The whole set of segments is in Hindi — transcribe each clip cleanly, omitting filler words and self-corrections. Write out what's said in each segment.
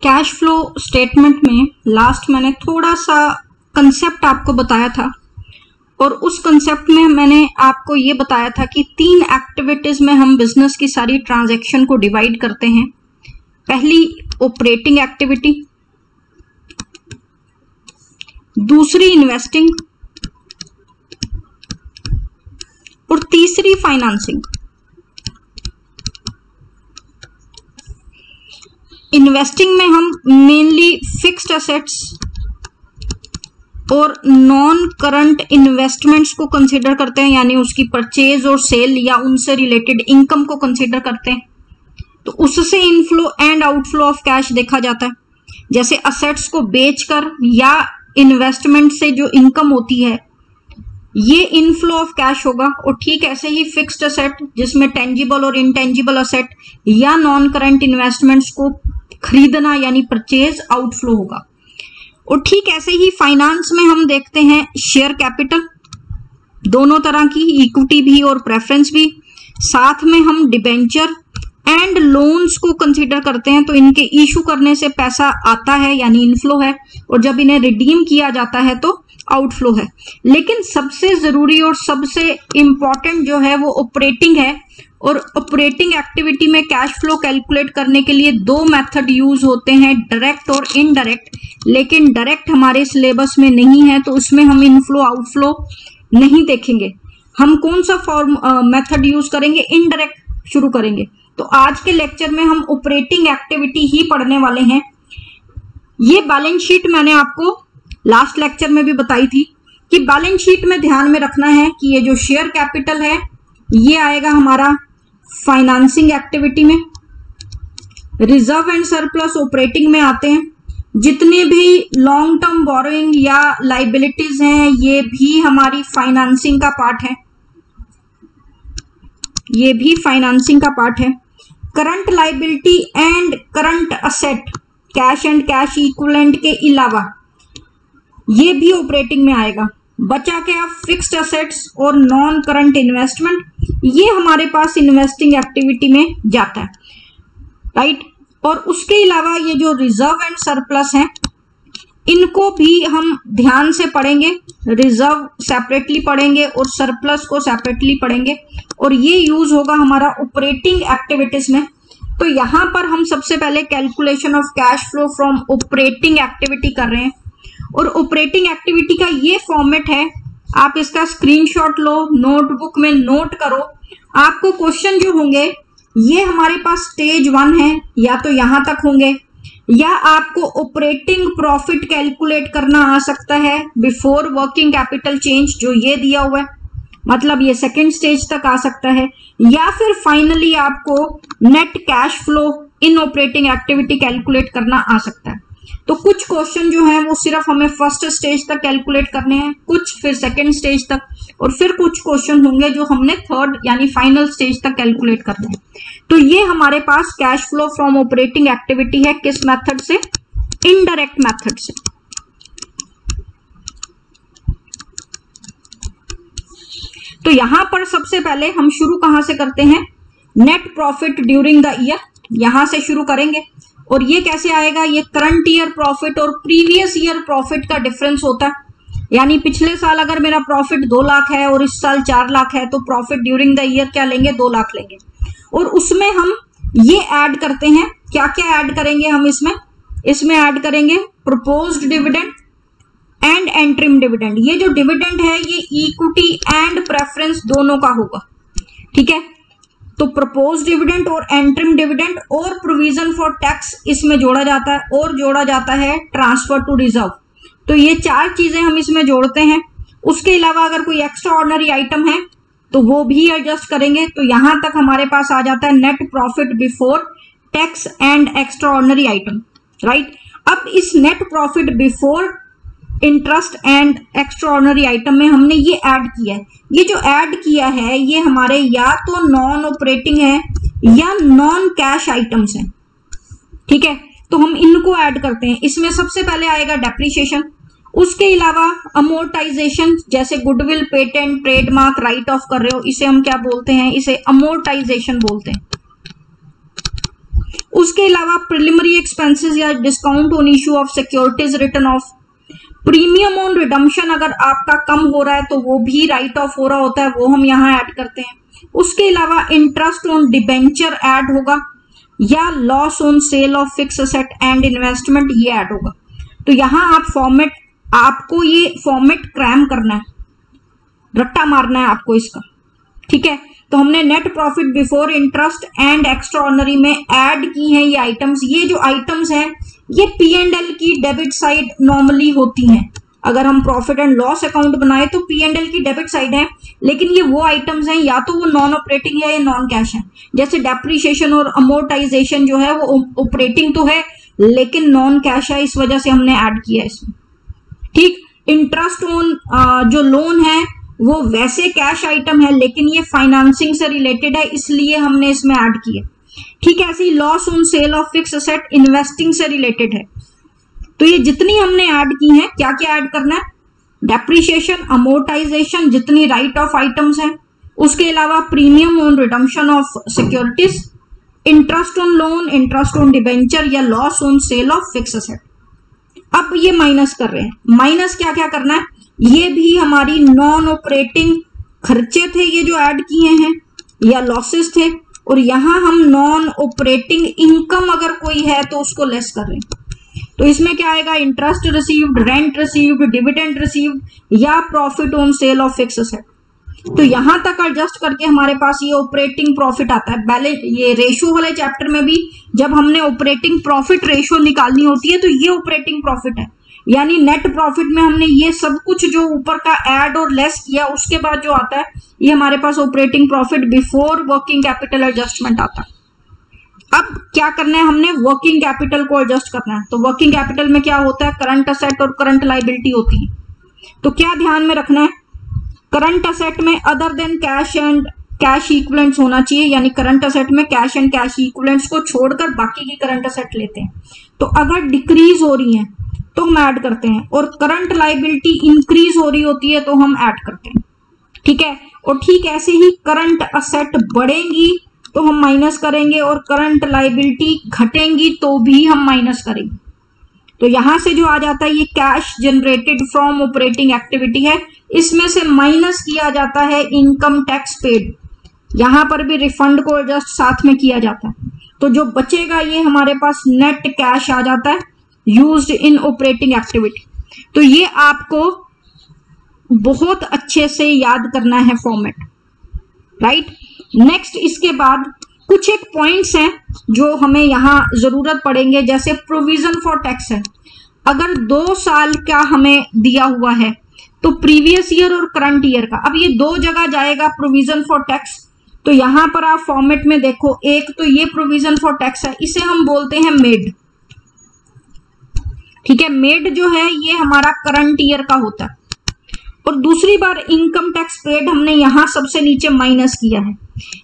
कैश फ्लो स्टेटमेंट में लास्ट मैंने थोड़ा सा कंसेप्ट आपको बताया था और उस कंसेप्ट में मैंने आपको ये बताया था कि 3 एक्टिविटीज में हम बिजनेस की सारी ट्रांजैक्शन को डिवाइड करते हैं। पहली ऑपरेटिंग एक्टिविटी, दूसरी इन्वेस्टिंग और तीसरी फाइनेंसिंग। इन्वेस्टिंग में हम मेनली फिक्स्ड एसेट्स और नॉन करंट इन्वेस्टमेंट्स को कंसीडर करते हैं, यानी उसकी परचेज और सेल या उनसे रिलेटेड इनकम को कंसीडर करते हैं। तो उससे inflow and outflow of cash देखा जाता है। जैसे असेट्स को बेचकर या इन्वेस्टमेंट से जो इनकम होती है ये इनफ्लो ऑफ कैश होगा। और ठीक ऐसे ही फिक्स्ड एसेट जिसमें टेंजिबल और इनटेंजिबल असेट या नॉन करंट इन्वेस्टमेंट्स को खरीदना यानी परचेज आउटफ्लो होगा। और ठीक ऐसे ही फाइनेंस में हम देखते हैं शेयर कैपिटल, दोनों तरह की, इक्विटी भी और प्रेफरेंस भी। साथ में हम डिबेंचर एंड लोन्स को कंसीडर करते हैं। तो इनके इशू करने से पैसा आता है यानी इनफ्लो है, और जब इन्हें रिडीम किया जाता है तो आउटफ्लो है। लेकिन सबसे जरूरी और सबसे इंपॉर्टेंट जो है वो ऑपरेटिंग है। और ऑपरेटिंग एक्टिविटी में कैश फ्लो कैलकुलेट करने के लिए 2 मेथड यूज होते हैं, डायरेक्ट और इनडायरेक्ट। लेकिन डायरेक्ट हमारे सिलेबस में नहीं है तो उसमें हम इनफ्लो आउटफ्लो नहीं देखेंगे। हम कौन सा मेथड यूज करेंगे? इनडायरेक्ट शुरू करेंगे। तो आज के लेक्चर में हम ऑपरेटिंग एक्टिविटी ही पढ़ने वाले हैं। ये बैलेंस शीट मैंने आपको लास्ट लेक्चर में भी बताई थी कि बैलेंस शीट में ध्यान में रखना है कि ये जो शेयर कैपिटल है ये आएगा हमारा फाइनेंसिंग एक्टिविटी में। रिजर्व एंड सरप्लस ऑपरेटिंग में आते हैं। जितने भी लॉन्ग टर्म बोरोइंग या लाइबिलिटीज हैं ये भी हमारी फाइनेंसिंग का पार्ट है, ये भी फाइनेंसिंग का पार्ट है। Current liability and current asset, cash and cash equivalent के अलावा ये भी ऑपरेटिंग में आएगा। बचा क्या? फिक्स्ड एसेट्स और नॉन करंट इन्वेस्टमेंट, ये हमारे पास इन्वेस्टिंग एक्टिविटी में जाता है, राइट। और उसके अलावा ये जो रिजर्व एंड सरप्लस हैं इनको भी हम ध्यान से पढ़ेंगे। रिजर्व सेपरेटली पढ़ेंगे और सरप्लस को सेपरेटली पढ़ेंगे, और ये यूज होगा हमारा ऑपरेटिंग एक्टिविटीज में। तो यहां पर हम सबसे पहले calculation of cash flow from operating activity कर रहे हैं। और ऑपरेटिंग एक्टिविटी का ये फॉर्मेट है, आप इसका स्क्रीनशॉट लो, नोटबुक में नोट करो। आपको क्वेश्चन जो होंगे ये हमारे पास स्टेज 1 है, या तो यहां तक होंगे, या आपको ऑपरेटिंग प्रॉफिट कैलकुलेट करना आ सकता है बिफोर वर्किंग कैपिटल चेंज, जो ये दिया हुआ है, मतलब ये सेकेंड स्टेज तक आ सकता है। या फिर फाइनली आपको net cash flow in operating activity calculate करना आ सकता है। तो कुछ क्वेश्चन जो है वो सिर्फ हमें फर्स्ट स्टेज तक कैलकुलेट करने हैं, कुछ फिर सेकेंड स्टेज तक, और फिर कुछ क्वेश्चन होंगे जो हमने थर्ड यानी फाइनल स्टेज तक कैलकुलेट करना है। तो ये हमारे पास cash flow from operating activity है। किस मेथड से? इनडायरेक्ट मेथड से। तो यहां पर सबसे पहले हम शुरू कहां से करते हैं? Net profit during the year, यहां से शुरू करेंगे। और ये कैसे आएगा? ये करंट ईयर प्रॉफिट और प्रीवियस ईयर प्रॉफिट का डिफरेंस होता है। यानी पिछले साल अगर मेरा प्रॉफिट 2 लाख है और इस साल 4 लाख है तो प्रॉफिट ड्यूरिंग द ईयर क्या लेंगे? 2 लाख लेंगे। और उसमें हम ये ऐड करते हैं, क्या क्या ऐड करेंगे हम इसमें ऐड करेंगे प्रपोज्ड डिविडेंड एंड एंट्रिम डिविडेंड। ये जो डिविडेंड है ये इक्विटी एंड प्रेफरेंस दोनों का होगा, ठीक है। तो प्रपोज डिविडेंड और एंट्रिम डिविडेंड और प्रोविजन फॉर टैक्स इसमें जोड़ा जाता है, और जोड़ा जाता है ट्रांसफर टू रिजर्व। तो ये 4 चीजें हम इसमें जोड़ते हैं। उसके अलावा अगर कोई एक्स्ट्रा ऑर्डिनरी आइटम है तो वो भी एडजस्ट करेंगे। तो यहां तक हमारे पास आ जाता है net profit before tax and extraordinary item, right. अब इस net profit before interest and extraordinary item में हमने ये ऐड किया है। ये जो ऐड किया है ये हमारे या तो नॉन ऑपरेटिंग है या नॉन कैश आइटम्स हैं, ठीक है। तो हम इनको ऐड करते हैं। इसमें सबसे पहले आएगा डेप्रिसिएशन, उसके अलावा अमोर्टाइजेशन, जैसे goodwill, patent, trademark right of कर रहे हो, इसे हम क्या बोलते हैं? इसे अमोर्टाइजेशन बोलते हैं। उसके अलावा प्रिलिमिनरी एक्सपेंसेस या discount on issue of securities return of, premium on redemption अगर आपका कम हो रहा है तो वो भी राइट ऑफ हो रहा होता है, वो हम यहाँ ऐड करते हैं। उसके अलावा इंटरेस्ट ऑन डिबेंचर ऐड होगा, या loss on sale of fix asset and investment ये ऐड होगा। तो यहाँ आपको ये फॉर्मेट क्रैम करना है, रट्टा मारना है आपको इसका, ठीक है। तो हमने net profit before interest and extra ordinary में ऐड की हैं ये आइटम्स। ये जो आइटम्स हैं ये P&L की डेबिट साइड नॉर्मली होती हैं। अगर हम प्रॉफिट एंड लॉस अकाउंट बनाए तो P&L की डेबिट साइड है, लेकिन ये वो आइटम्स हैं या तो वो नॉन ऑपरेटिंग है या नॉन कैश है। जैसे डेप्रिसिएशन और अमोर्टाइजेशन जो है वो ऑपरेटिंग तो है लेकिन नॉन कैश है, इस वजह से हमने ऐड किया इसमें, ठीक। इंटरेस्ट ऑन जो लोन है वो वैसे कैश आइटम है लेकिन ये फाइनेंसिंग से रिलेटेड है, इसलिए हमने इसमें ऐड किया, ठीक है। ऐसे ही loss on sale of fix asset investing से रिलेटेड है। तो ये जितनी हमने ऐड की हैं, क्या क्या ऐड करना है, डेप्रिसिएशन, अमोर्टाइजेशन, जितनी राइट ऑफ आइटम्स हैं, उसके अलावा premium on redemption of securities, interest on loan, interest on debenture या loss on sale of fix asset. अब ये माइनस कर रहे हैं, माइनस क्या क्या करना है, ये भी हमारी नॉन ऑपरेटिंग खर्चे थे ये जो ऐड किए हैं या लॉसेस थे, और यहां हम नॉन ऑपरेटिंग इनकम अगर कोई है तो उसको लेस कर रहे हैं। तो इसमें क्या आएगा, interest received, rent received, dividend received या profit on sale of fix asset. तो यहां तक एडजस्ट करके हमारे पास ये ऑपरेटिंग प्रॉफिट आता है। बैलेंस ये रेशियो वाले चैप्टर में भी जब हमने ऑपरेटिंग प्रॉफिट रेशियो निकालनी होती है तो ये ऑपरेटिंग प्रॉफिट है, यानी नेट प्रॉफिट में हमने ये सब कुछ जो ऊपर का ऐड और लेस किया उसके बाद जो आता है ये हमारे पास operating profit before working capital adjustment आता है। अब क्या करना है, हमने वर्किंग कैपिटल को एडजस्ट करना है। तो वर्किंग कैपिटल में क्या होता है, करंट असेट और करंट लायबिलिटी होती है। तो क्या ध्यान में रखना है, करंट असेट में other than cash and cash equivalents होना चाहिए, यानी करंट असेट में कैश एंड कैश इक्विवेलेंट्स को छोड़कर बाकी की करंट असेट लेते हैं। तो अगर डिक्रीज हो रही है तो हम ऐड करते हैं, और करंट लायबिलिटी इंक्रीज हो रही होती है तो हम ऐड करते हैं, ठीक है। और ठीक ऐसे ही करंट असेट बढ़ेंगी तो हम माइनस करेंगे, और करंट लायबिलिटी घटेंगी तो भी हम माइनस करेंगे। तो यहां से जो आ जाता है ये cash generated from operating activity है, इसमें से माइनस किया जाता है इनकम टैक्स पेड। यहां पर भी रिफंड को एडजस्ट साथ में किया जाता है। तो जो बचेगा ये हमारे पास नेट कैश आ जाता है यूज्ड इन ऑपरेटिंग एक्टिविटी। तो ये आपको बहुत अच्छे से याद करना है फॉर्मेट, राइट। नेक्स्ट इसके बाद कुछ एक पॉइंट्स हैं जो हमें यहां जरूरत पड़ेंगे, जैसे प्रोविजन फॉर टैक्स है। अगर 2 साल का हमें दिया हुआ है तो प्रीवियस ईयर और करंट ईयर का, अब ये 2 जगह जाएगा प्रोविजन फॉर टैक्स। तो यहां पर आप फॉर्मेट में देखो, एक तो ये प्रोविजन फॉर टैक्स है, इसे हम बोलते हैं मेड, ठीक है। मेड जो है ये हमारा करंट ईयर का होता है, और दूसरी बार इनकम टैक्स पेड हमने यहां सबसे नीचे माइनस किया है।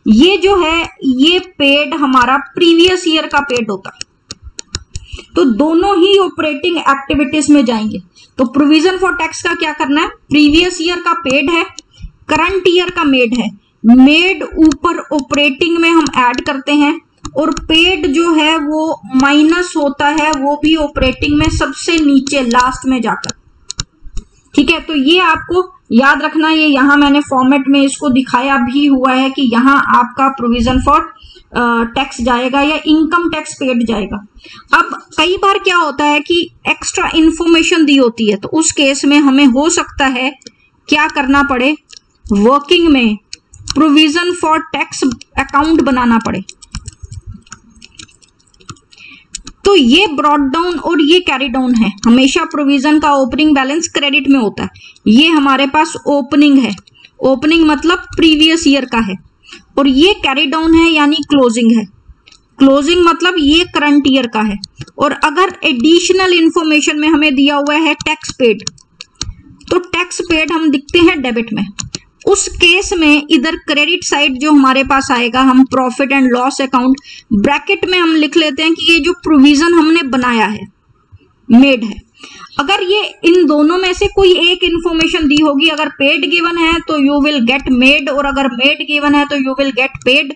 ये जो है ये पेड हमारा प्रीवियस ईयर का पेड होता है। तो दोनों ही ऑपरेटिंग एक्टिविटीज में जाएंगे। तो प्रोविजन फॉर टैक्स का क्या करना है, प्रीवियस ईयर का पेड है, करंट ईयर का मेड है। मेड ऊपर ऑपरेटिंग में हम ऐड करते हैं, और पेड जो है वो माइनस होता है, वो भी ऑपरेटिंग में सबसे नीचे लास्ट में जाकर, ठीक है। तो ये आपको याद रखना, ये यहां मैंने फॉर्मेट में इसको दिखाया भी हुआ है कि यहां आपका प्रोविजन फॉर टैक्स जाएगा या इनकम टैक्स पेड जाएगा। अब कई बार क्या होता है कि एक्स्ट्रा इंफॉर्मेशन दी होती है, तो उस केस में हमें हो सकता है क्या करना पड़े, वर्किंग में प्रोविजन फॉर टैक्स अकाउंट बनाना पड़े। तो ये ब्रॉट डाउन और ये कैरी डाउन है। हमेशा प्रोविजन का ओपनिंग बैलेंस क्रेडिट में होता है, ये हमारे पास ओपनिंग है, ओपनिंग मतलब प्रीवियस ईयर का है, और ये कैरी डाउन है यानी क्लोजिंग है, क्लोजिंग मतलब ये करंट ईयर का है। और अगर एडिशनल इंफॉर्मेशन में हमें दिया हुआ है टैक्स पेड, तो टैक्स पेड हम दिखते हैं डेबिट में। उस केस में इधर क्रेडिट साइड जो हमारे पास आएगा, हम profit and loss account bracket में हम लिख लेते हैं कि ये जो प्रोविजन हमने बनाया है मेड है, अगर ये इन दोनों में से कोई एक इंफॉर्मेशन दी होगी, अगर पेड गिवन है तो यू विल गेट मेड, और अगर मेड गिवन है तो यू विल गेट पेड।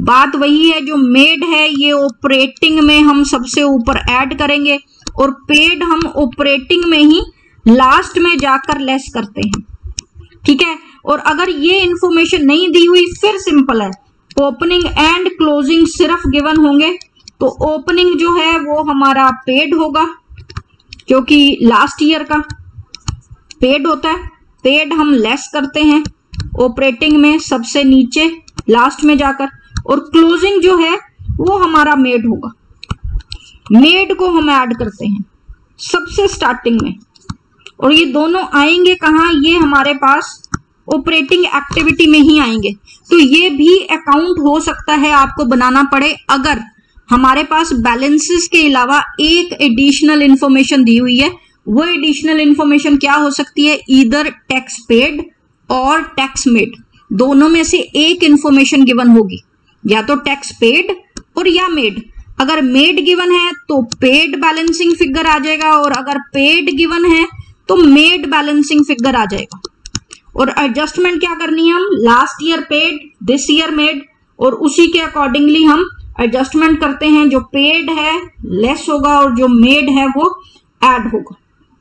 बात वही है, जो मेड है ये ऑपरेटिंग में हम सबसे ऊपर ऐड करेंगे और पेड हम ऑपरेटिंग में ही लास्ट में जाकर लेस करते हैं, ठीक है। और अगर ये इंफॉर्मेशन नहीं दी हुई, फिर सिंपल है, ओपनिंग एंड क्लोजिंग सिर्फ गिवन होंगे, तो ओपनिंग जो है वो हमारा पेड होगा क्योंकि लास्ट ईयर का पेड होता है, पेड हम लेस करते हैं ऑपरेटिंग में सबसे नीचे लास्ट में जाकर, और क्लोजिंग जो है वो हमारा मेड होगा, मेड को हम ऐड करते हैं सबसे स्टार्टिंग में। और ये दोनों आएंगे कहाँ, ये हमारे पास ऑपरेटिंग एक्टिविटी में ही आएंगे। तो ये भी अकाउंट हो सकता है आपको बनाना पड़े अगर हमारे पास बैलेंसेस के अलावा एक एडिशनल इंफॉर्मेशन दी हुई है। वो एडिशनल इंफॉर्मेशन क्या हो सकती है, ईदर टैक्स पेड और टैक्स मेड, दोनों में से एक इंफॉर्मेशन गिवन होगी, या तो टैक्स पेड और या मेड। अगर मेड गिवन है तो पेड बैलेंसिंग फिगर आ जाएगा, और अगर पेड गिवन है तो मेड बैलेंसिंग फिगर आ जाएगा। और एडजस्टमेंट क्या करनी है, हम last year paid this year made, और उसी के अकॉर्डिंगली हम एडजस्टमेंट करते हैं, जो पेड है लेस होगा और जो मेड है वो ऐड होगा,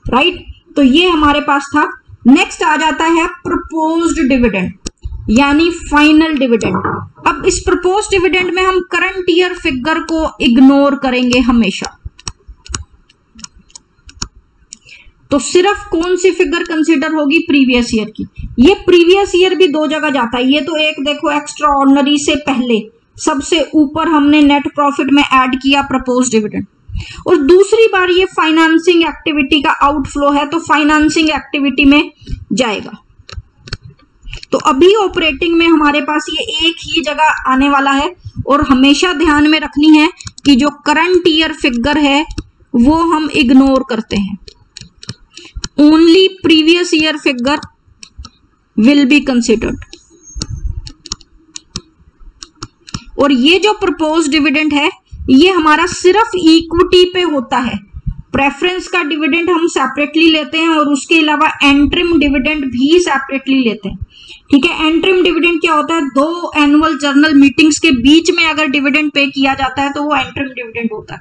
राइट। तो ये हमारे पास था। नेक्स्ट आ जाता है प्रपोज्ड डिविडेंड यानी फाइनल डिविडेंड। अब इस प्रपोज्ड डिविडेंड में हम करंट ईयर फिगर को इग्नोर करेंगे हमेशा। तो सिर्फ कौन सी फिगर कंसीडर होगी, प्रीवियस ईयर की। ये प्रीवियस ईयर भी दो जगह जाता है, ये तो एक देखो एक्स्ट्रा ऑर्डिनरी से पहले सबसे ऊपर हमने नेट प्रॉफिट में ऐड किया प्रपोज्ड डिविडेंड, और दूसरी बार ये फाइनेंसिंग एक्टिविटी का आउटफ्लो है तो फाइनेंसिंग एक्टिविटी में जाएगा। तो अभी ऑपरेटिंग में हमारे पास ये एक ही जगह आने वाला है, और हमेशा ध्यान में रखनी है कि जो करंट ईयर फिगर है वो हम इग्नोर करते हैं, only previous year figure will be considered. और ये जो प्रपोज्ड डिविडेंड है ये हमारा सिर्फ इक्विटी पे होता है, प्रेफरेंस का डिविडेंड हम सेपरेटली लेते हैं और उसके अलावा एंट्रिम डिविडेंड भी सेपरेटली लेते हैं, ठीक है। एंट्रिम डिविडेंड क्या होता है, दो एनुअल जर्नल मीटिंग्स के बीच में अगर डिविडेंड पे किया जाता है तो वो एंट्रिम डिविडेंड होता है।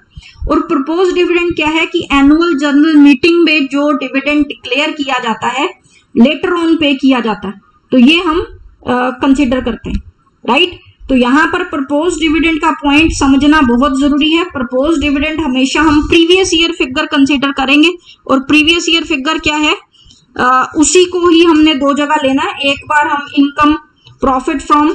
और प्रपोज डिविडेंड क्या है कि एनुअल जर्नल मीटिंग में जो डिविडेंड डिक्लेयर किया जाता है लेटर ऑन पे किया जाता है, तो ये हम कंसिडर करते हैं, राइट। तो यहाँ पर प्रपोज डिविडेंड का पॉइंट समझना बहुत जरूरी है। प्रपोज डिविडेंड हमेशा हम प्रीवियस ईयर फिगर कंसिडर करेंगे, और प्रीवियस ईयर फिगर क्या है, उसी को ही हमने दो जगह लेना है। एक बार हम income profit from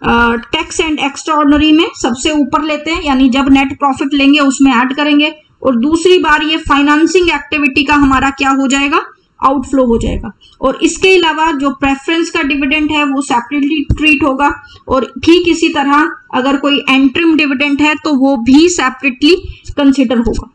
tax and extra ordinary में सबसे ऊपर लेते हैं, यानी जब नेट प्रॉफिट लेंगे उसमें ऐड करेंगे, और दूसरी बार ये फाइनेंसिंग एक्टिविटी का हमारा क्या हो जाएगा, आउटफ्लो हो जाएगा। और इसके अलावा जो प्रेफरेंस का डिविडेंड है वो सेपरेटली ट्रीट होगा, और ठीक इसी तरह अगर कोई एंट्रिम डिविडेंड है तो वो भी सेपरेटली कंसिडर होगा।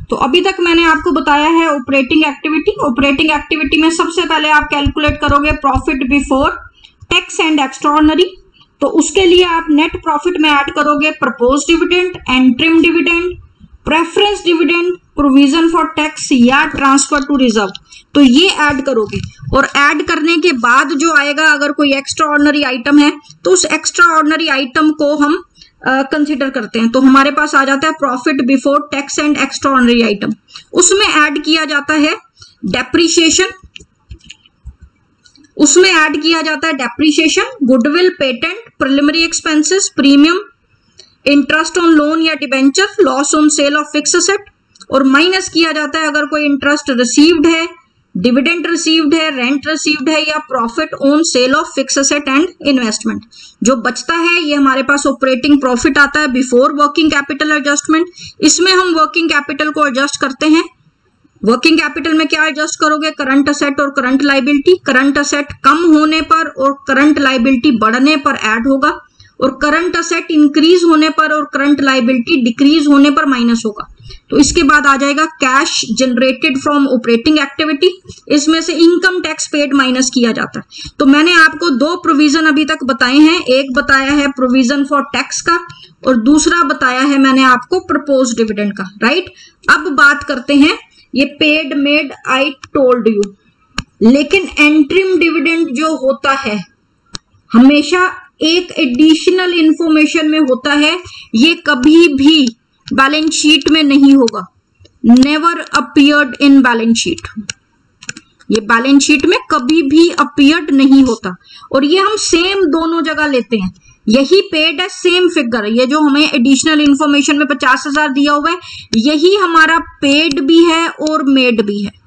तो अभी तक मैंने आपको बताया है ऑपरेटिंग एक्टिविटी। ऑपरेटिंग एक्टिविटी में सबसे पहले आप कैलकुलेट करोगे profit before tax and extraordinary, तो उसके लिए आप नेट प्रॉफिट में ऐड करोगे propose dividend, interim dividend, preference dividend, provision for tax या ट्रांसफर टू रिजर्व, तो ये ऐड करोगे। और ऐड करने के बाद जो आएगा, अगर कोई एक्स्ट्रा ऑर्डिनरी आइटम है तो उस एक्स्ट्रा ऑर्डिनरी आइटम को हम कंसिडर करते हैं। तो हमारे पास आ जाता है profit before tax and extraordinary item, उसमें ऐड किया जाता है डेप्रीशिएशन, उसमें ऐड किया जाता है depreciation, goodwill, patent, preliminary expenses, premium, interest on loan या debenture, loss on sale of fix asset, और माइनस किया जाता है अगर कोई इंटरेस्ट रिसीव्ड है, डिविडेंड रिसीव्ड है, रेंट रिसीव्ड है, या profit on sale of fix asset and investment. जो बचता है ये हमारे पास ऑपरेटिंग प्रॉफिट आता है बिफोर वर्किंग कैपिटल एडजस्टमेंट। इसमें हम वर्किंग कैपिटल को एडजस्ट करते हैं। वर्किंग कैपिटल में क्या एडजस्ट करोगे, करंट असेट और करंट लायबिलिटी। करंट असेट कम होने पर और करंट लायबिलिटी बढ़ने पर ऐड होगा, और करंट असेट इंक्रीज होने पर और करंट लायबिलिटी डिक्रीज होने पर माइनस होगा। तो इसके बाद आ जाएगा cash generated from operating activity, इसमें से इनकम टैक्स पेड माइनस किया जाता है। तो मैंने आपको दो प्रोविजन अभी तक बताए हैं, एक बताया है प्रोविजन फॉर टैक्स का और दूसरा बताया है मैंने आपको प्रपोज डिविडेंड का, राइट। अब बात करते हैं ये paid made I told you, लेकिन एंट्रीम डिविडेंड जो होता है हमेशा एक एडिशनल इंफॉर्मेशन में होता है, ये कभी भी बैलेंस शीट में नहीं होगा, never appeared in balance sheet, ये बैलेंस शीट में कभी भी अपीयर्ड नहीं होता। और ये हम सेम दोनों जगह लेते हैं, यही पेड है सेम फिगर, ये जो हमें एडिशनल इंफॉर्मेशन में 50,000 दिया हुआ है यही हमारा पेड भी है और मेड भी है।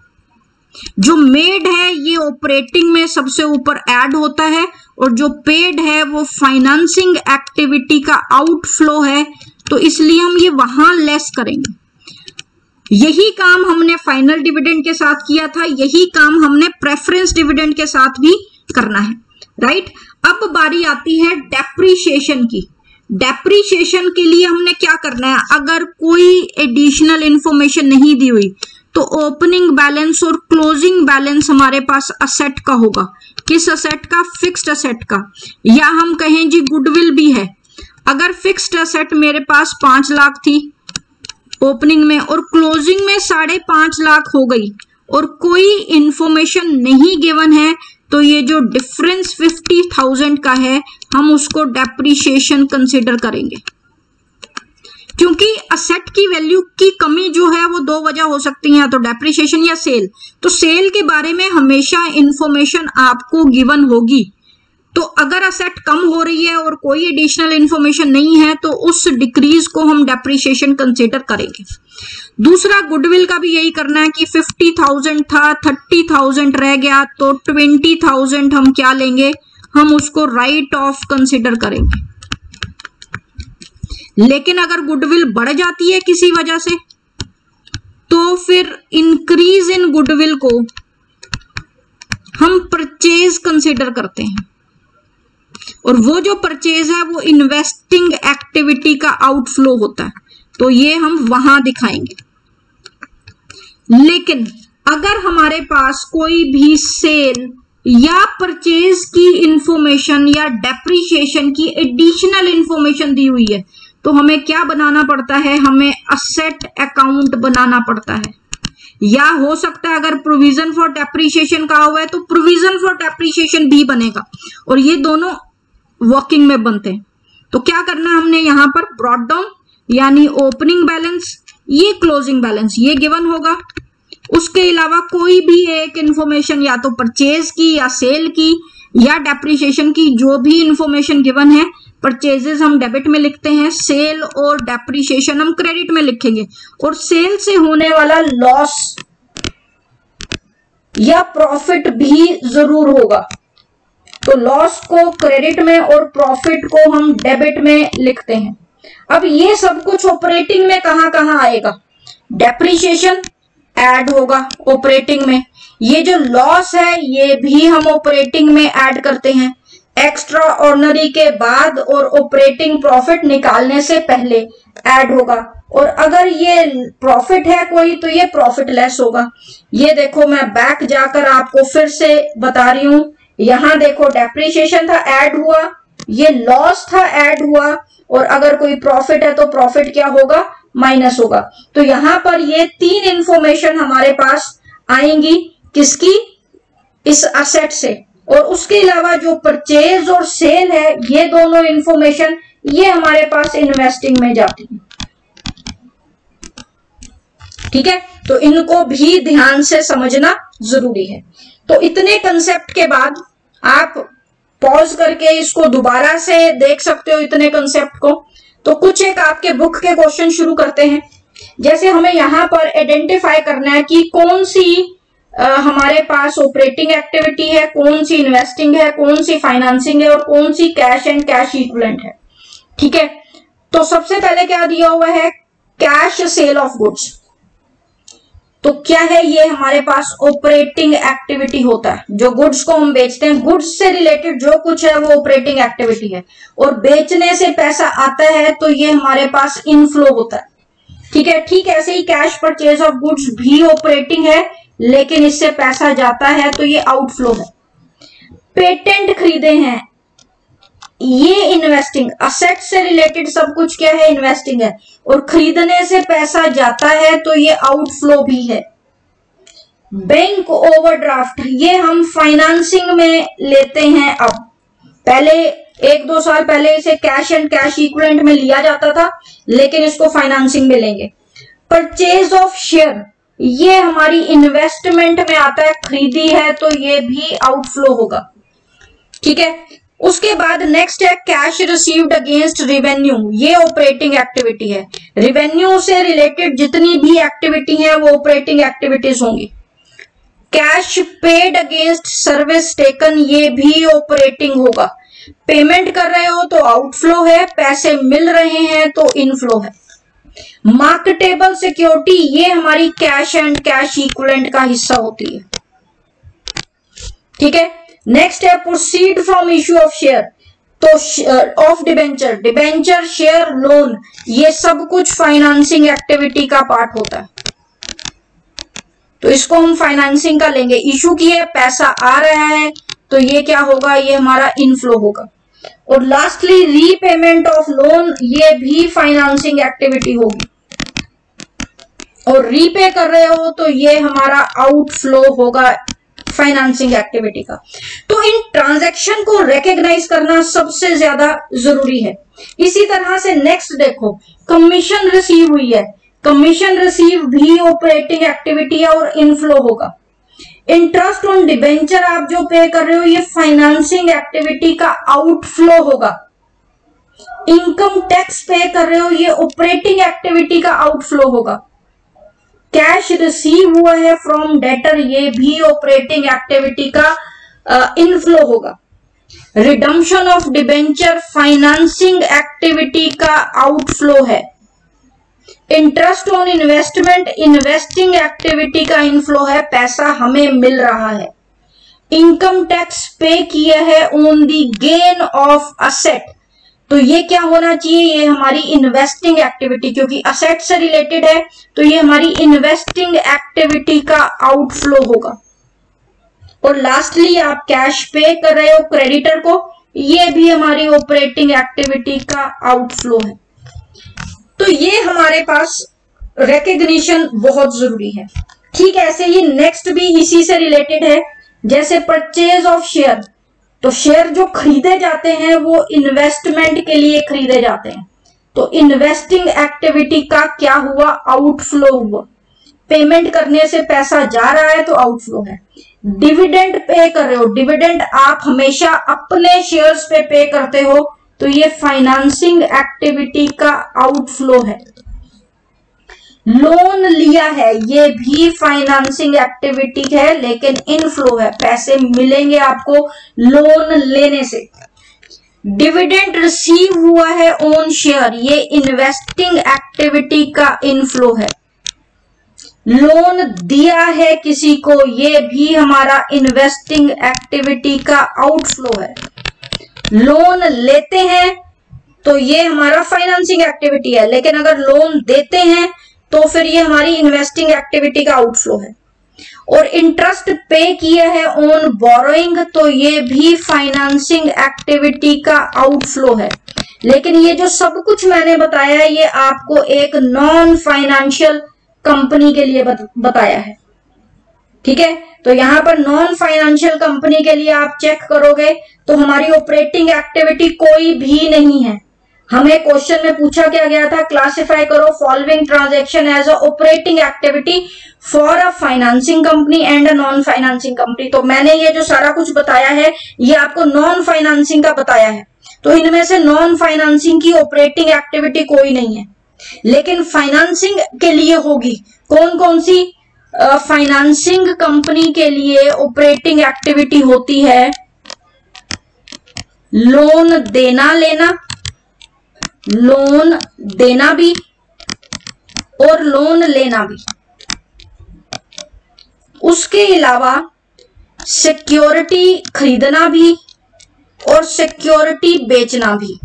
जो मेड है ये ऑपरेटिंग में सबसे ऊपर ऐड होता है और जो पेड है वो फाइनेंसिंग एक्टिविटी का आउटफ्लो है, तो इसलिए हम ये वहां लेस करेंगे। यही काम हमने फाइनल डिविडेंड के साथ किया था, यही काम हमने प्रेफरेंस डिविडेंड के साथ भी करना है, राइट। अब बारी आती है डेप्रीशिएशन की। डेप्रीशिएशन के लिए हमने क्या करना है, अगर कोई एडिशनल इंफॉर्मेशन नहीं दी हुई तो ओपनिंग बैलेंस और क्लोजिंग बैलेंस हमारे पास असेट का होगा। किस असेट का? फिक्स्ड असेट का, या हम कहें जी गुडविल भी है। अगर फिक्स्ड असेट मेरे पास 5 लाख थी ओपनिंग में और क्लोजिंग में 5.5 लाख हो गई और कोई इंफॉर्मेशन नहीं गिवन है, तो ये जो डिफरेंस 50,000 का है हम उसको डेप्रीशिएशन कंसिडर करेंगे। क्योंकि असेट की वैल्यू की कमी जो है वो दो वजह हो सकती है, या तो डेप्रीशिएशन या सेल। तो सेल के बारे में हमेशा इंफॉर्मेशन आपको गिवन होगी। तो अगर असेट कम हो रही है और कोई एडिशनल इंफॉर्मेशन नहीं है तो उस डिक्रीज को हम डेप्रीशिएशन कंसिडर करेंगे। दूसरा गुडविल का भी यही करना है कि 50,000 था, 30,000 रह गया, तो 20,000 हम क्या लेंगे, हम उसको राइट ऑफ कंसिडर करेंगे। लेकिन अगर गुडविल बढ़ जाती है किसी वजह से तो फिर इंक्रीज इन गुडविल को हम परचेज कंसिडर करते हैं, और वो जो परचेज है वो इन्वेस्टिंग एक्टिविटी का आउटफ्लो होता है, तो ये हम वहां दिखाएंगे। लेकिन अगर हमारे पास कोई भी सेल या परचेज की इंफॉर्मेशन या डेप्रीशिएशन की एडिशनल इंफॉर्मेशन दी हुई है तो हमें क्या बनाना पड़ता है, हमें असेट अकाउंट बनाना पड़ता है। या हो सकता है अगर प्रोविजन फॉर डेप्रीशिएशन कहा हुआ है तो प्रोविजन फॉर डेप्रीशिएशन भी बनेगा, और ये दोनों वर्किंग में बनते हैं। तो क्या करना है हमने यहाँ पर, ब्रॉट डाउन यानी ओपनिंग बैलेंस, ये क्लोजिंग बैलेंस ये गिवन होगा। उसके अलावा कोई भी एक इंफॉर्मेशन या तो परचेज की या सेल की या डेप्रीशिएशन की, जो भी इंफॉर्मेशन गिवन है, परचेजेस हम डेबिट में लिखते हैं, सेल और डेप्रीशिएशन हम क्रेडिट में लिखेंगे। और सेल से होने वाला लॉस या प्रॉफिट भी जरूर होगा, तो लॉस को क्रेडिट में और प्रॉफिट को हम डेबिट में लिखते हैं। अब ये सब कुछ ऑपरेटिंग में कहां कहां आएगा, डेप्रीशिएशन ऐड होगा ऑपरेटिंग में, ये जो लॉस है ये भी हम ऑपरेटिंग में ऐड करते हैं, एक्स्ट्रा ऑर्डिनरी के बाद और ऑपरेटिंग प्रॉफिट निकालने से पहले ऐड होगा। और अगर ये प्रॉफिट है कोई तो ये प्रॉफिट लेस होगा। ये देखो मैं बैक जाकर आपको फिर से बता रही हूं, यहां देखो डेप्रीशिएशन था ऐड हुआ, ये लॉस था ऐड हुआ, और अगर कोई प्रॉफिट है तो प्रॉफिट क्या होगा, माइनस होगा। तो यहां पर ये 3 इंफॉर्मेशन हमारे पास आएंगी, किसकी, इस असेट से। और उसके अलावा जो परचेज और सेल है ये दोनों इंफॉर्मेशन ये हमारे पास इन्वेस्टिंग में जाती है, ठीक है। तो इनको भी ध्यान से समझना जरूरी है। तो इतने कंसेप्ट के बाद आप पॉज करके इसको दोबारा से देख सकते हो इतने कंसेप्ट को। तो कुछ एक आपके बुक के क्वेश्चन शुरू करते हैं। जैसे हमें यहां पर आइडेंटिफाई करना है कि कौन सी हमारे पास ऑपरेटिंग एक्टिविटी है, कौन सी इन्वेस्टिंग है, कौन सी फाइनेंसिंग है और कौन सी कैश एंड कैश इक्विवेलेंट है, ठीक है। तो सबसे पहले क्या दिया हुआ है, कैश सेल ऑफ गुड्स। तो क्या है, ये हमारे पास ऑपरेटिंग एक्टिविटी होता है। जो गुड्स को हम बेचते हैं, गुड्स से रिलेटेड जो कुछ है वो ऑपरेटिंग एक्टिविटी है, और बेचने से पैसा आता है तो ये हमारे पास इनफ्लो होता है। ठीक है, ठीक ऐसे ही कैश परचेज ऑफ गुड्स भी ऑपरेटिंग है, लेकिन इससे पैसा जाता है तो ये आउटफ्लो है। पेटेंट खरीदे हैं, ये इन्वेस्टिंग, असेट से रिलेटेड सब कुछ क्या है, इन्वेस्टिंग है, और खरीदने से पैसा जाता है तो ये आउटफ्लो भी है। बैंक ओवरड्राफ्ट, ये हम फाइनेंसिंग में लेते हैं। अब पहले 1-2 साल पहले इसे कैश एंड कैश इक्विवेलेंट में लिया जाता था, लेकिन इसको फाइनेंसिंग में लेंगे। परचेज ऑफ शेयर, ये हमारी इन्वेस्टमेंट में आता है, खरीदी है तो ये भी आउटफ्लो होगा। ठीक है, उसके बाद नेक्स्ट है कैश रिसीव्ड अगेंस्ट रेवेन्यू, ये ऑपरेटिंग एक्टिविटी है। रेवेन्यू से रिलेटेड जितनी भी एक्टिविटी है वो ऑपरेटिंग एक्टिविटीज होंगी। Cash paid against service taken, ये भी ऑपरेटिंग होगा। पेमेंट कर रहे हो तो आउटफ्लो है, पैसे मिल रहे हैं तो इनफ्लो है। मार्केटेबल सिक्योरिटी, ये हमारी कैश एंड कैश इक्विवेलेंट का हिस्सा होती है। ठीक है, नेक्स्ट है proceed from issue of share, तो of debenture, debenture, share, loan, ये सब कुछ फाइनेंसिंग एक्टिविटी का पार्ट होता है, तो इसको हम फाइनेंसिंग का लेंगे। इशू किए, पैसा आ रहा है तो ये क्या होगा, ये हमारा इनफ्लो होगा। और लास्टली रीपेमेंट ऑफ लोन, ये भी फाइनेंसिंग एक्टिविटी होगी, और रीपे कर रहे हो तो ये हमारा आउटफ्लो होगा फाइनेंसिंग एक्टिविटी का। तो इन ट्रांजैक्शन को रिकॉग्नाइज करना सबसे ज्यादा जरूरी है। इसी तरह से नेक्स्ट देखो, कमीशन रिसीव हुई है, कमीशन रिसीव भी ऑपरेटिंग एक्टिविटी है और इनफ्लो होगा। इंटरेस्ट ऑन डिबेंचर आप जो पे कर रहे हो ये फाइनेंसिंग एक्टिविटी का आउटफ्लो होगा। इनकम टैक्स पे कर रहे हो ये ऑपरेटिंग एक्टिविटी का आउटफ्लो होगा। कैश रिसीव हुआ है फ्रॉम डेटर, ये भी ऑपरेटिंग एक्टिविटी का इनफ्लो होगा। Redemption of debenture financing activity का आउटफ्लो है। Interest on investment investing activity का इनफ्लो है, पैसा हमें मिल रहा है। इनकम टैक्स पे किया है on the gain of asset, तो ये क्या होना चाहिए, ये हमारी इन्वेस्टिंग एक्टिविटी, क्योंकि असेट से रिलेटेड है तो ये हमारी इन्वेस्टिंग एक्टिविटी का आउटफ्लो होगा। और लास्टली आप कैश पे कर रहे हो क्रेडिटर को, ये भी हमारी ऑपरेटिंग एक्टिविटी का आउटफ्लो है। तो ये हमारे पास रिकॉग्निशन बहुत जरूरी है। ठीक ऐसे ही नेक्स्ट भी इसी से रिलेटेड है, जैसे परचेज ऑफ शेयर, तो शेयर जो खरीदे जाते हैं वो इन्वेस्टमेंट के लिए खरीदे जाते हैं, तो इन्वेस्टिंग एक्टिविटी का क्या हुआ, आउटफ्लो हुआ। पेमेंट करने से पैसा जा रहा है तो आउटफ्लो है। डिविडेंड पे कर रहे हो, डिविडेंड आप हमेशा अपने शेयर्स पे पे करते हो तो ये फाइनेंसिंग एक्टिविटी का आउटफ्लो है। लोन लिया है, ये भी फाइनेंसिंग एक्टिविटी है लेकिन इनफ्लो है, पैसे मिलेंगे आपको लोन लेने से। डिविडेंड रिसीव हुआ है ऑन शेयर, ये इन्वेस्टिंग एक्टिविटी का इनफ्लो है। लोन दिया है किसी को, ये भी हमारा इन्वेस्टिंग एक्टिविटी का आउटफ्लो है। लोन लेते हैं तो ये हमारा फाइनेंसिंग एक्टिविटी है, लेकिन अगर लोन देते हैं तो फिर ये हमारी इन्वेस्टिंग एक्टिविटी का आउटफ्लो है। और इंटरेस्ट पे किया है ऑन बोरोइंग, तो ये भी फाइनेंसिंग एक्टिविटी का आउटफ्लो है। लेकिन ये जो सब कुछ मैंने बताया है ये आपको एक नॉन फाइनेंशियल कंपनी के लिए बताया है। ठीक है, तो यहां पर नॉन फाइनेंशियल कंपनी के लिए आप चेक करोगे तो हमारी ऑपरेटिंग एक्टिविटी कोई भी नहीं है। हमें क्वेश्चन में पूछा क्या गया था, क्लासिफाई करो following transaction as a operating activity for a financing company and a non financing company. तो मैंने ये जो सारा कुछ बताया है ये आपको नॉन फाइनेंसिंग का बताया है, तो इनमें से नॉन फाइनेंसिंग की ऑपरेटिंग एक्टिविटी कोई नहीं है, लेकिन फाइनेंसिंग के लिए होगी। कौन कौन सी फाइनेंसिंग कंपनी के लिए ऑपरेटिंग एक्टिविटी होती है, लोन देना लेना, लोन देना भी और लोन लेना भी। उसके अलावा सिक्योरिटी खरीदना भी और सिक्योरिटी बेचना भी,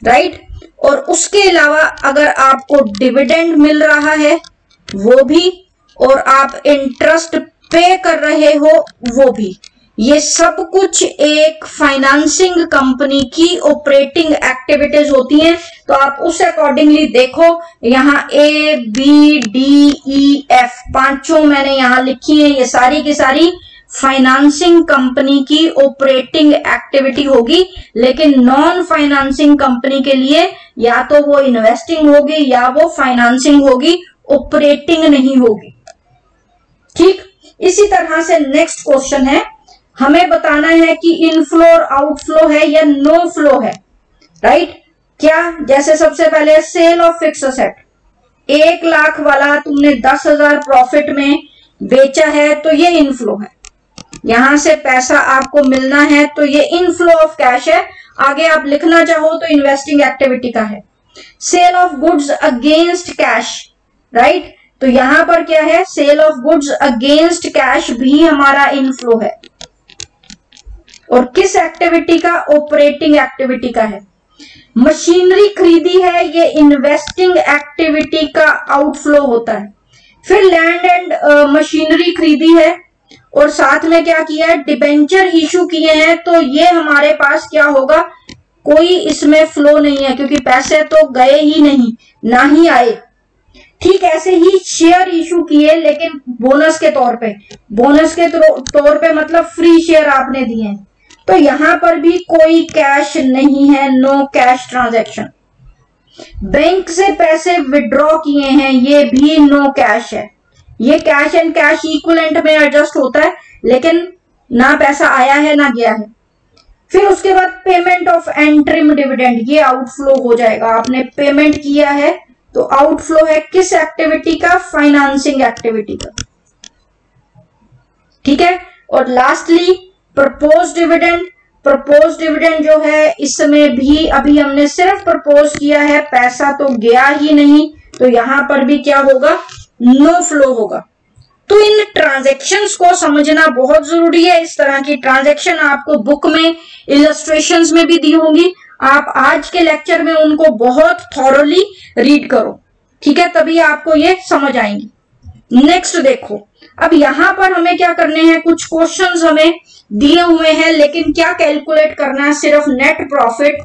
राइट। और उसके अलावा अगर आपको डिविडेंड मिल रहा है वो भी, और आप इंटरेस्ट पे कर रहे हो वो भी, ये सब कुछ एक फाइनेंसिंग कंपनी की ऑपरेटिंग एक्टिविटीज होती हैं। तो आप उस अकॉर्डिंगली देखो, यहाँ A B D E F पांचों मैंने यहाँ लिखी है, ये सारी की सारी फाइनेंसिंग कंपनी की ऑपरेटिंग एक्टिविटी होगी। लेकिन नॉन फाइनेंसिंग कंपनी के लिए या तो वो इन्वेस्टिंग होगी या वो फाइनेंसिंग होगी, ऑपरेटिंग नहीं होगी, ठीक। इसी तरह से नेक्स्ट क्वेश्चन है, हमें बताना है कि इनफ्लो और आउटफ्लो है या नो फ्लो है, राइट। क्या, जैसे सबसे पहले sale of fix asset, 1 lakh वाला तुमने 10,000 प्रॉफिट में बेचा है तो ये इनफ्लो है, यहां से पैसा आपको मिलना है तो ये इनफ्लो ऑफ कैश है। आगे आप लिखना चाहो तो इन्वेस्टिंग एक्टिविटी का है। Sale of goods against cash, right, तो यहां पर क्या है, sale of goods against cash भी हमारा इनफ्लो है। और किस एक्टिविटी का, ऑपरेटिंग एक्टिविटी का है। मशीनरी खरीदी है, ये इन्वेस्टिंग एक्टिविटी का आउटफ्लो होता है। फिर लैंड एंड मशीनरी खरीदी है और साथ में क्या किया है, डिबेंचर इशू किए हैं, तो ये हमारे पास क्या होगा, कोई इसमें फ्लो नहीं है क्योंकि पैसे तो गए ही नहीं, ना ही आए। ठीक ऐसे ही शेयर इशू किए लेकिन बोनस के तौर पे, बोनस के तौर पे मतलब फ्री शेयर आपने दिए हैं, तो यहां पर भी कोई कैश नहीं है, नो कैश ट्रांजैक्शन। बैंक से पैसे विड्रॉ किए हैं, ये भी नो कैश है। ये कैश एंड कैश इक्विवेलेंट में एडजस्ट होता है लेकिन ना पैसा आया है ना गया है। फिर उसके बाद पेमेंट ऑफ एंट्रिम डिविडेंड, ये आउटफ्लो हो जाएगा, आपने पेमेंट किया है तो आउटफ्लो है किस एक्टिविटी का, फाइनेंसिंग एक्टिविटी का, ठीक है। और lastly propose dividend, propose dividend जो है इसमें भी अभी हमने सिर्फ प्रपोज किया है, पैसा तो गया ही नहीं, तो यहां पर भी क्या होगा, नो फ्लो होगा। तो इन ट्रांजैक्शंस को समझना बहुत जरूरी है। इस तरह की ट्रांजैक्शन आपको बुक में इलस्ट्रेशंस में भी दी होंगी, आप आज के लेक्चर में उनको बहुत थॉरोली रीड करो, ठीक है, तभी आपको ये समझ आएंगी। नेक्स्ट देखो, अब यहां पर हमें क्या करने हैं, कुछ क्वेश्चंस हमें दिए हुए हैं लेकिन क्या कैलकुलेट करना है, सिर्फ net profit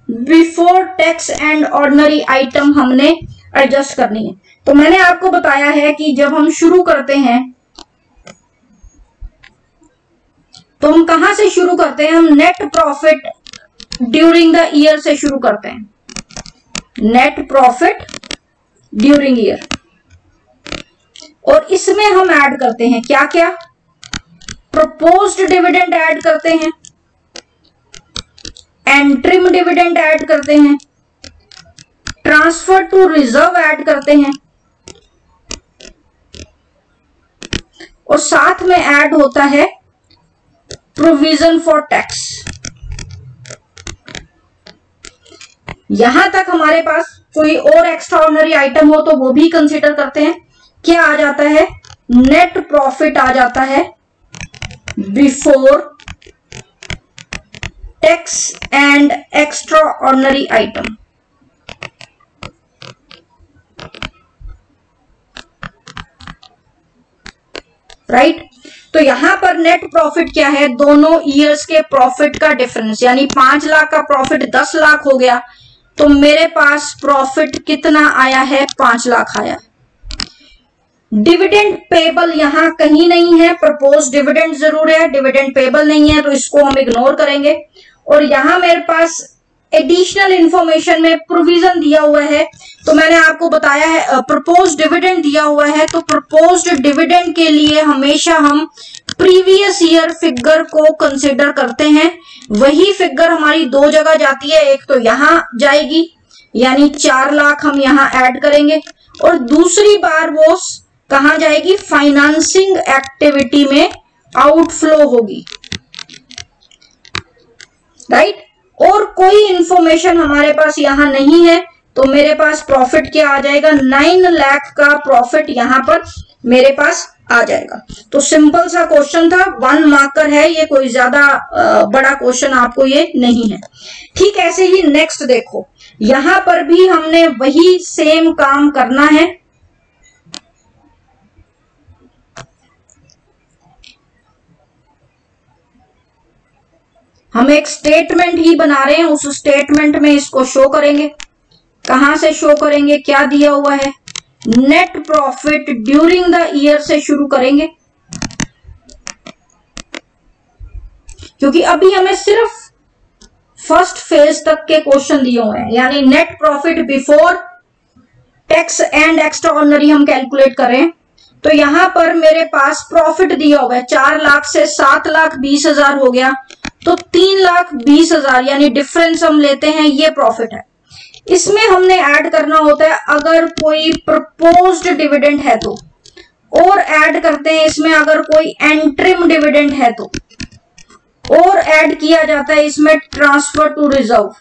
before tax and ordinary item हमने एडजस्ट करनी है। तो मैंने आपको बताया है कि जब हम शुरू करते हैं तो हम कहां से शुरू करते हैं, हम net profit during the year से शुरू करते हैं, नेट प्रॉफिट ड्यूरिंग ईयर। और इसमें हम ऐड करते हैं क्या क्या, प्रपोज्ड डिविडेंड ऐड करते हैं, एंट्रिम डिविडेंड ऐड करते हैं, ट्रांसफर टू रिजर्व ऐड करते हैं, और साथ में ऐड होता है प्रोविजन फॉर टैक्स। यहां तक हमारे पास कोई और एक्स्ट्राऑर्डिनरी आइटम हो तो वो भी कंसीडर करते हैं। क्या आ जाता है, नेट प्रॉफिट आ जाता है before tax and extraordinary item, right. तो यहां पर नेट प्रॉफिट क्या है, दोनों ईयर्स के प्रॉफिट का डिफरेंस, यानी 5 लाख का प्रॉफिट 10 लाख हो गया तो मेरे पास प्रॉफिट कितना आया है, 5 लाख आया। डिविडेंड पेबल यहां कहीं नहीं है, प्रपोज डिविडेंड जरूर है, डिविडेंड पेबल नहीं है तो इसको हम इग्नोर करेंगे। और यहां मेरे पास एडिशनल इंफॉर्मेशन में प्रोविजन दिया हुआ है, तो मैंने आपको बताया है प्रपोज डिविडेंड दिया हुआ है, तो प्रपोज्ड डिविडेंड के लिए हमेशा हम प्रीवियस ईयर फिगर को कंसिडर करते हैं। वही फिगर हमारी दो जगह जाती है, एक तो यहां जाएगी यानी 4 लाख हम यहां ऐड करेंगे, और दूसरी बार वो कहां जाएगी, फाइनेंसिंग एक्टिविटी में आउटफ्लो होगी, राइट। और कोई इंफॉर्मेशन हमारे पास यहां नहीं है तो मेरे पास प्रॉफिट क्या आ जाएगा, 9 लाख का प्रॉफिट यहां पर मेरे पास आ जाएगा। तो सिंपल सा क्वेश्चन था, 1 मार्कर है ये, कोई ज्यादा बड़ा क्वेश्चन आपको ये नहीं है। ठीक ऐसे ही नेक्स्ट देखो, यहां पर भी हमने वही सेम काम करना है। हम एक स्टेटमेंट ही बना रहे हैं, उस स्टेटमेंट में इसको शो करेंगे। कहां से शो करेंगे, क्या दिया हुआ है, net profit during the year से शुरू करेंगे, क्योंकि अभी हमें सिर्फ फर्स्ट फेज तक के क्वेश्चन दिए हुए हैं, यानी net profit before tax and extra ordinary हम कैलकुलेट करें। तो यहां पर मेरे पास प्रॉफिट दिया हुआ है 4 लाख से 7,20,000 हो गया, तो 3,20,000 यानी डिफरेंस हम लेते हैं, ये प्रॉफिट है। इसमें हमने ऐड करना होता है अगर कोई प्रपोज्ड डिविडेंड है तो, और ऐड करते हैं इसमें अगर कोई एंट्रिम डिविडेंड है तो, और ऐड किया जाता है इसमें ट्रांसफर टू रिजर्व,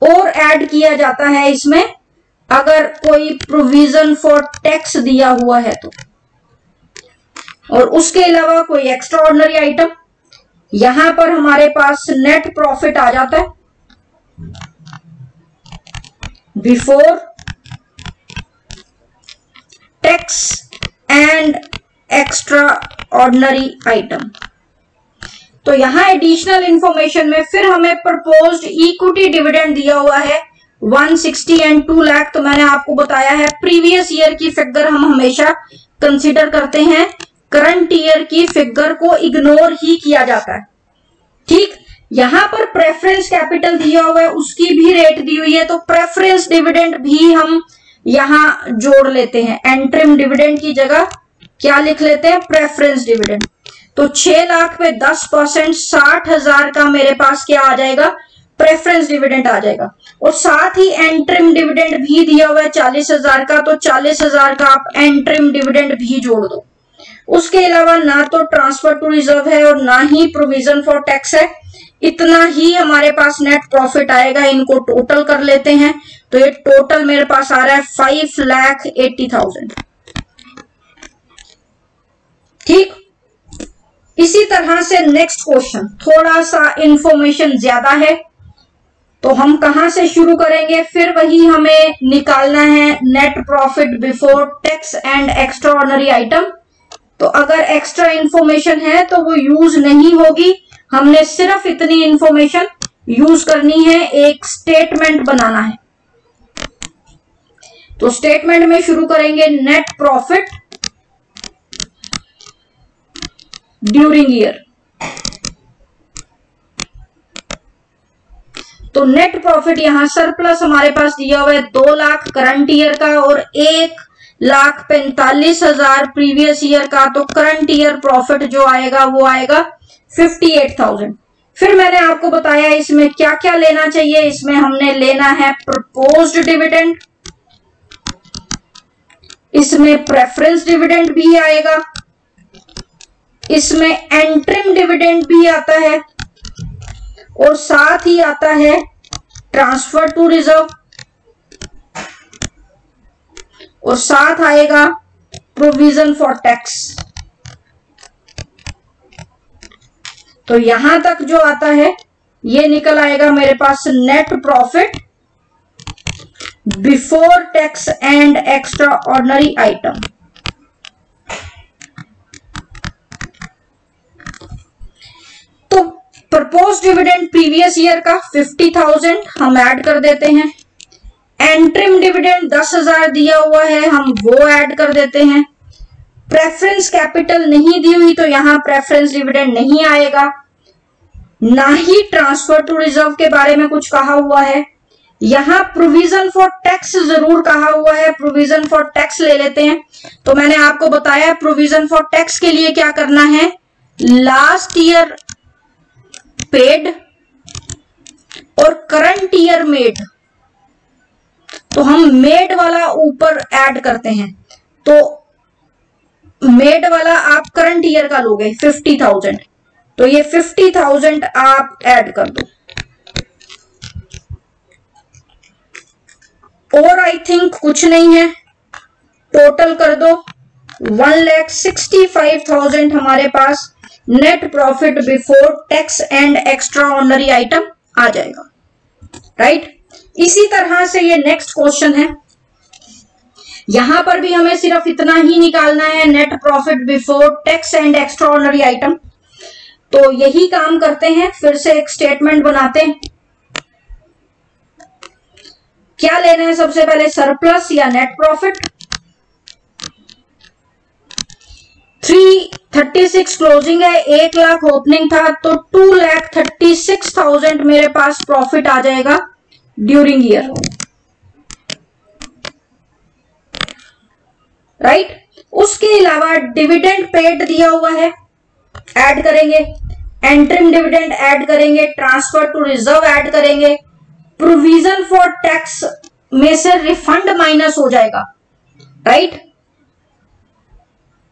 और ऐड किया जाता है इसमें अगर कोई प्रोविजन फॉर टैक्स दिया हुआ है तो, और उसके अलावा कोई एक्स्ट्रा ऑर्डिनरी आइटम। यहां पर हमारे पास नेट प्रॉफिट आ जाता है before tax and extraordinary item. तो यहां एडिशनल इंफॉर्मेशन में फिर हमें प्रपोज्ड इक्विटी डिविडेंड दिया हुआ है 160 एंड 2 लाख। तो मैंने आपको बताया है प्रीवियस ईयर की फिगर हम हमेशा कंसीडर करते हैं, करंट ईयर की फिगर को इग्नोर ही किया जाता है। ठीक, यहां पर प्रेफरेंस कैपिटल दिया हुआ है, उसकी भी रेट दी हुई है, तो प्रेफरेंस डिविडेंड भी हम यहां जोड़ लेते हैं। एंट्रिम डिविडेंड की जगह क्या लिख लेते हैं, प्रेफरेंस डिविडेंड। तो 6 लाख पे 10% 60,000 का मेरे पास क्या आ जाएगा, प्रेफरेंस डिविडेंड आ जाएगा। और साथ ही एंट्रिम डिविडेंड भी दिया हुआ है 40,000 का, तो 40,000 का आप एंट्रिम डिविडेंड भी जोड़ दो। उसके अलावा ना तो ट्रांसफर टू रिजर्व है और ना ही प्रोविजन फॉर टैक्स है, इतना ही हमारे पास नेट प्रॉफिट आएगा। इनको टोटल कर लेते हैं, तो ये टोटल मेरे पास आ रहा है 5,80,000। ठीक, इसी तरह से नेक्स्ट क्वेश्चन थोड़ा सा इंफॉर्मेशन ज्यादा है, तो हम कहां से शुरू करेंगे, फिर वही हमें निकालना है net profit before tax and extraordinary item. तो अगर एक्स्ट्रा इंफॉर्मेशन है तो वो यूज नहीं होगी, हमने सिर्फ इतनी इंफॉर्मेशन यूज करनी है, एक स्टेटमेंट बनाना है। तो स्टेटमेंट में शुरू करेंगे नेट प्रॉफिट ड्यूरिंग ईयर। तो नेट प्रॉफिट यहां सरप्लस हमारे पास दिया हुआ है 2 लाख करंट ईयर का और 1,45,000 प्रीवियस ईयर का। तो करंट ईयर प्रॉफिट जो आएगा वो आएगा 58,000। फिर मैंने आपको बताया इसमें क्या क्या लेना चाहिए, इसमें हमने लेना है प्रपोज्ड डिविडेंड, इसमें प्रेफरेंस डिविडेंड भी आएगा, इसमें एंट्रिम डिविडेंड भी आता है, और साथ ही आता है ट्रांसफर टू रिजर्व, और साथ आएगा प्रोविजन फॉर टैक्स। तो यहां तक जो आता है ये निकल आएगा मेरे पास net profit before tax and extraordinary item. तो प्रपोज डिविडेंड प्रीवियस ईयर का 50,000 हम ऐड कर देते हैं। एंट्रिम डिविडेंड 10,000 दिया हुआ है, हम वो ऐड कर देते हैं। प्रेफरेंस कैपिटल नहीं दी हुई तो यहां प्रेफरेंस डिविडेंड नहीं आएगा, ना ही ट्रांसफर टू रिजर्व के बारे में कुछ कहा हुआ है। यहां प्रोविजन फॉर टैक्स जरूर कहा हुआ है, प्रोविजन फॉर टैक्स ले लेते हैं। तो मैंने आपको बताया प्रोविजन फॉर टैक्स के लिए क्या करना है, लास्ट ईयर पेड और करंट ईयर मेड। तो हम मेड वाला ऊपर ऐड करते हैं, तो मेड वाला आप करंट ईयर का लोगे 50,000, तो ये 50,000 आप ऐड कर दो। और आई थिंक कुछ नहीं है, टोटल कर दो 1,65,000 हमारे पास net profit before tax and extraordinary item आ जाएगा, राइट। इसी तरह से ये नेक्स्ट क्वेश्चन है, यहां पर भी हमें सिर्फ इतना ही निकालना है, net profit before tax and extraordinary item. तो यही काम करते हैं, फिर से एक स्टेटमेंट बनाते हैं। क्या लेना है सबसे पहले, सरप्लस या नेट प्रॉफिट। 336 क्लोजिंग है, 1 लाख ओपनिंग था, तो 2,36,000 मेरे पास प्रॉफिट आ जाएगा ड्यूरिंग ईयर, राइट। उसके अलावा डिविडेंड पेड दिया हुआ है, ऐड करेंगे, एंट्रिम डिविडेंड ऐड करेंगे, ट्रांसफर टू रिजर्व ऐड करेंगे, प्रोविजन फॉर टैक्स में से रिफंड माइनस हो जाएगा, राइट।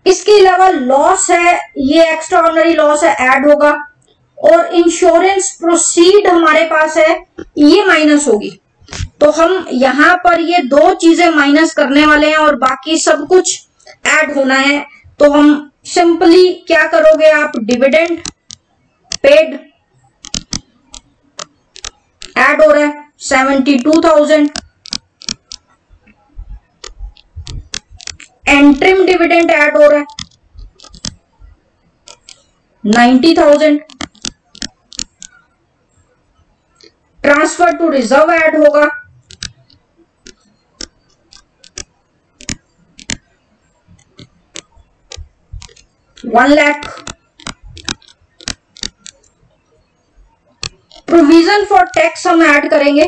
इसके अलावा लॉस है, ये एक्स्ट्रा ऑर्डिनरी लॉस है, ऐड होगा, और इंश्योरेंस प्रोसीड हमारे पास है, ये माइनस होगी। तो हम यहां पर ये 2 चीजें माइनस करने वाले हैं और बाकी सब कुछ ऐड होना है। तो हम सिंपली क्या करोगे आप, डिविडेंड पेड ऐड हो रहा है 72,000, एंट्रिम डिविडेंड ऐड हो रहा है 90,000, ट्रांसफर टू रिजर्व ऐड होगा 1 लाख, प्रोविजन फॉर टैक्स हम ऐड करेंगे,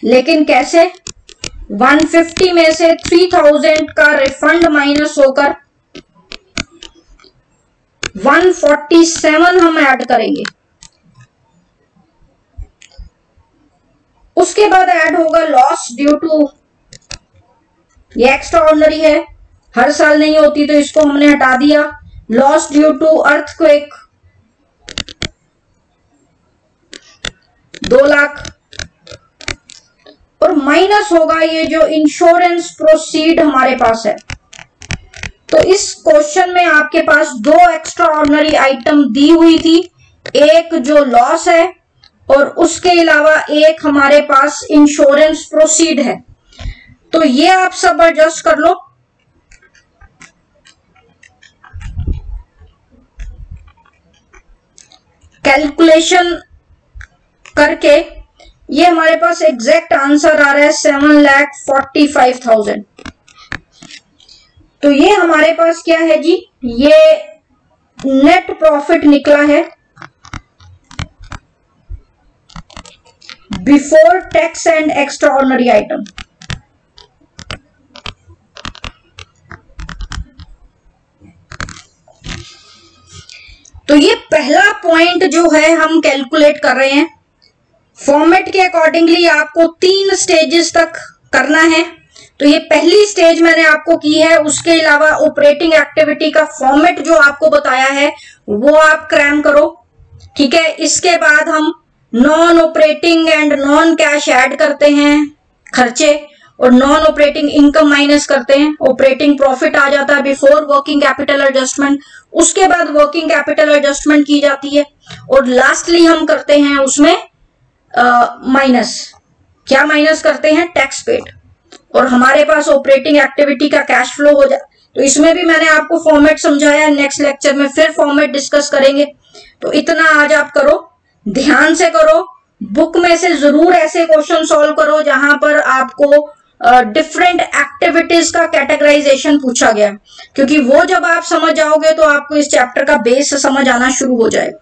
लेकिन कैसे, 150 में से 3,000 का रिफंड माइनस होकर 147 हम ऐड करेंगे। उसके बाद ऐड होगा लॉस ड्यू टू, ये एक्स्ट्रा ऑर्डिनरी है, हर साल नहीं होती तो इसको हमने हटा दिया, loss due to earthquake 2 lakh, और माइनस होगा ये जो इंश्योरेंस प्रोसीड हमारे पास है। तो इस क्वेश्चन में आपके पास 2 एक्स्ट्रा ऑर्डिनरी आइटम दी हुई थी, एक जो लॉस है और उसके अलावा एक हमारे पास इंश्योरेंस प्रोसीड है। तो ये आप सब एडजस्ट कर लो। कैलकुलेशन करके ये हमारे पास एग्जैक्ट आंसर आ रहा है 7,45,000। तो ये हमारे पास क्या है जी, ये नेट प्रॉफिट निकला है before tax and extraordinary item. तो ये पहला पॉइंट जो है हम कैलकुलेट कर रहे हैं। फॉर्मेट के अकॉर्डिंगली आपको 3 स्टेजेस तक करना है। तो ये पहली स्टेज मैंने आपको की है, उसके अलावा ऑपरेटिंग एक्टिविटी का फॉर्मेट जो आपको बताया है वो आप क्रैम करो, ठीक है। इसके बाद हम non operating and non cash add करते हैं खर्चे, और नॉन ऑपरेटिंग इनकम माइनस करते हैं, ऑपरेटिंग प्रॉफिट आ जाता है बिफोर वर्किंग कैपिटल एडजस्टमेंट। उसके बाद वर्किंग कैपिटल एडजस्टमेंट की जाती है, और लास्टली हम करते हैं उसमें माइनस, क्या माइनस करते हैं, टैक्स पेड, और हमारे पास ऑपरेटिंग एक्टिविटी का कैश फ्लो हो जाए। तो इसमें भी मैंने आपको फॉर्मेट समझाया, नेक्स्ट लेक्चर में फिर फॉर्मेट डिस्कस करेंगे। तो इतना आज आप करो, ध्यान से करो, बुक में से जरूर ऐसे क्वेश्चन सॉल्व करो जहां पर आपको डिफरेंट एक्टिविटीज का कैटेगराइजेशन पूछा गया, क्योंकि वो जब आप समझ जाओगे तो आपको इस चैप्टर का बेस समझ आना शुरू हो जाएगा।